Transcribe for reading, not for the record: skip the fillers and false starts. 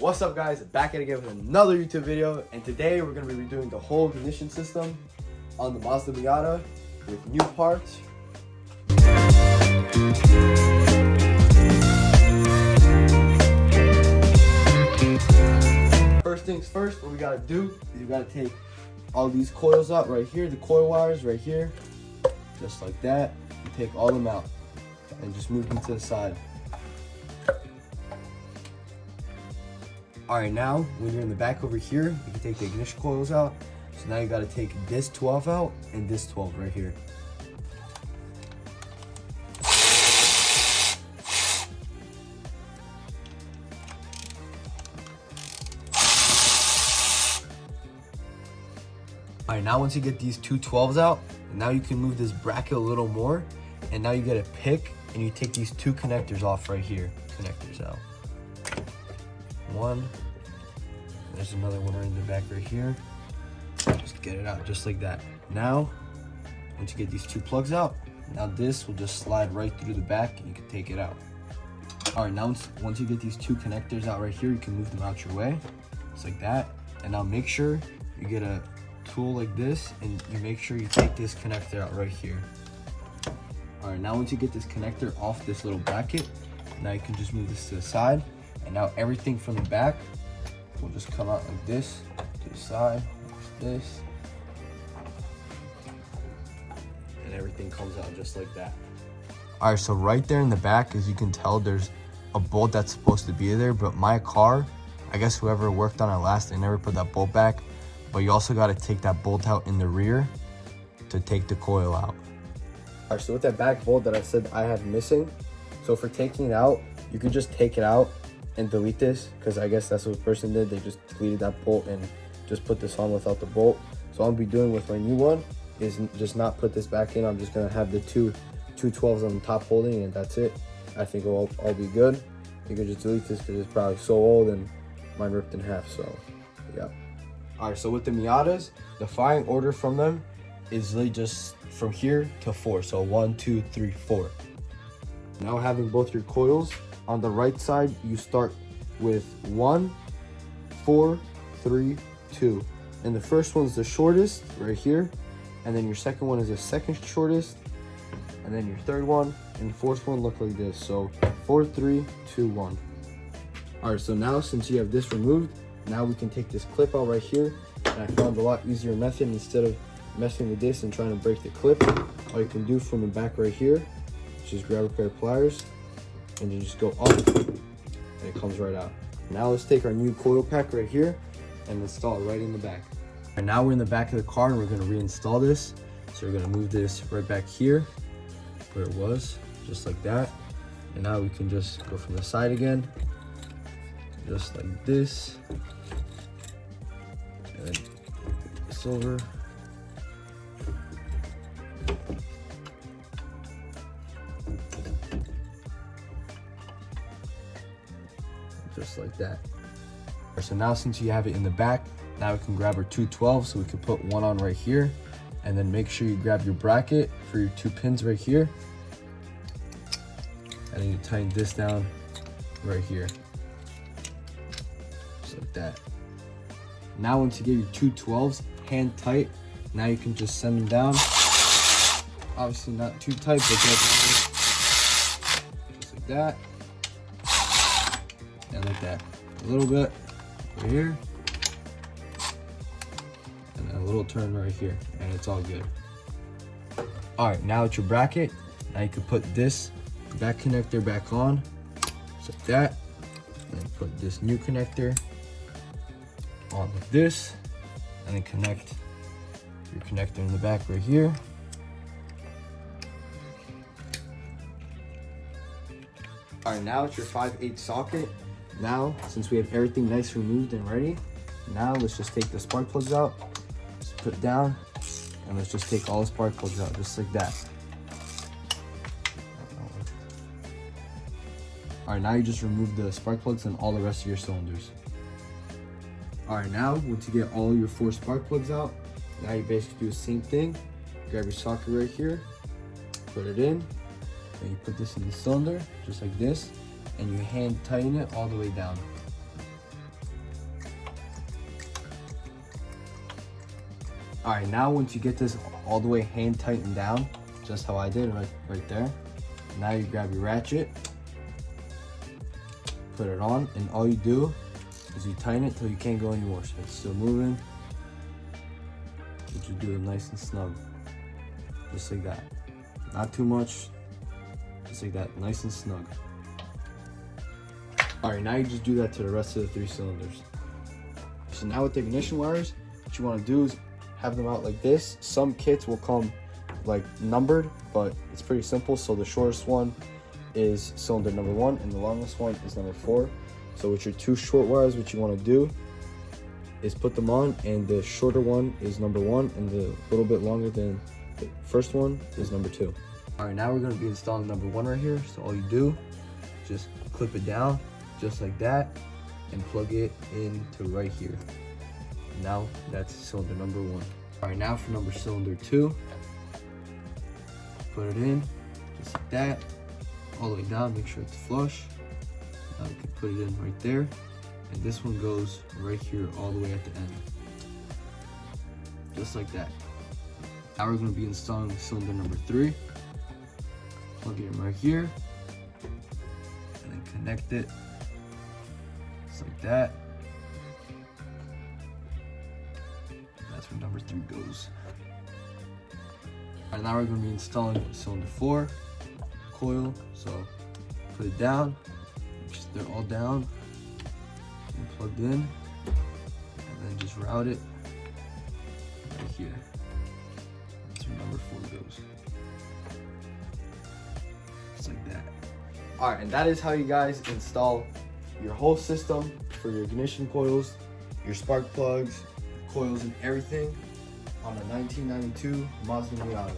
What's up guys, back at it again with another YouTube video, and today we're going to be redoing the whole ignition system on the Mazda Miata with new parts. First things first, what we got to do is you got to take all these coils out right here, the coil wires right here, just like that. You take all them out and just move them to the side. Alright, now when you're in the back over here, you can take the ignition coils out. So now you got to take this 12 out and this 12 right here. Alright, now once you get these two 12s out, now you can move this bracket a little more. And now you get a pick and you take these two connectors off right here. Connectors out. One, there's another one right in the back right here. Just get it out just like that. Now once you get these two plugs out, now this will just slide right through the back and you can take it out. All right, now once you get these two connectors out right here, you can move them out your way just like that. And now make sure you get a tool like this and you make sure you take this connector out right here. All right, now once you get this connector off this little bracket, now you can just move this to the side. And now everything from the back will just come out like this, to the side, like this. And everything comes out just like that. All right, so right there in the back, as you can tell, there's a bolt that's supposed to be there, but my car, I guess whoever worked on it last, they never put that bolt back. But you also gotta take that bolt out in the rear to take the coil out. All right, so with that back bolt that I said I had missing, so for taking it out, you can just take it out and delete this, because I guess that's what the person did. They just deleted that bolt and just put this on without the bolt. So I'll be doing with my new one is just not put this back in. I'm just gonna have the two 12s on the top holding, and that's it. I think it'll all be good. You can just delete this because it's probably so old and mine ripped in half. So yeah. All right, so with the Miatas, the firing order from them is really just from here to 4. So 1, 2, 3, 4. Now having both your coils, on the right side, you start with 1, 4, 3, 2. And the first one's the shortest right here. And then your second one is the second shortest. And then your third one and the fourth one look like this. So 4, 3, 2, 1. All right, so now since you have this removed, now we can take this clip out right here. And I found a lot easier method. Instead of messing with this and trying to break the clip, all you can do from the back right here, just grab a pair of pliers and you just go up and it comes right out. Now let's take our new coil pack right here and install it right in the back. And now we're in the back of the car and we're going to reinstall this. So we're going to move this right back here where it was, just like that. And now we can just go from the side again, just like this. And then this over. Just like that. So now since you have it in the back, now we can grab our two 12s, so we can put one on right here, and then make sure you grab your bracket for your two pins right here, and then you tighten this down right here, just like that. Now once you get your two 12s hand tight, now you can just send them down. Obviously not too tight, but just like that. And like that, a little bit right here, and then a little turn right here, and it's all good. All right, now it's your bracket. Now you can put this back connector back on, just like that, and then put this new connector on like this, and then connect your connector in the back right here. All right, now it's your 5/8 socket. Now, since we have everything nice removed and ready, now let's just take the spark plugs out, just put it down, and let's just take all the spark plugs out, just like that. All right, now you just remove the spark plugs and all the rest of your cylinders. All right, now once you get all your 4 spark plugs out, now you basically do the same thing. Grab your socket right here, put it in, and you put this in the cylinder, just like this, and you hand tighten it all the way down. All right, now once you get this all the way hand tightened down, just how I did right there, now you grab your ratchet, put it on, and all you do is you tighten it till you can't go anymore. So it's still moving, but you do it nice and snug, just like that. Not too much, just like that, nice and snug. All right, now you just do that to the rest of the 3 cylinders. So now with the ignition wires, what you want to do is have them out like this. Some kits will come like numbered, but it's pretty simple. So the shortest one is cylinder number 1 and the longest one is number 4. So with your 2 short wires, what you want to do is put them on, and the shorter one is number 1 and the little bit longer than the first one is number 2. All right, now we're going to be installing number 1 right here. So all you do is just clip it down just like that and plug it into right here. Now that's cylinder number 1. All right, now for cylinder 2, put it in just like that, all the way down, make sure it's flush. Now you can put it in right there, and this one goes right here all the way at the end, just like that. Now we're going to be installing cylinder number 3. Plug it in right here, and then connect it just like that. That's where number 3 goes. Alright, now we're going to be installing cylinder 4 coil. So put it down, they're all down and plugged in, and then just route it right here. That's where number 4 goes. Just like that. Alright, and that is how you guys install your whole system for your ignition coils, your spark plugs, coils, and everything on a 1992 Mazda Miata.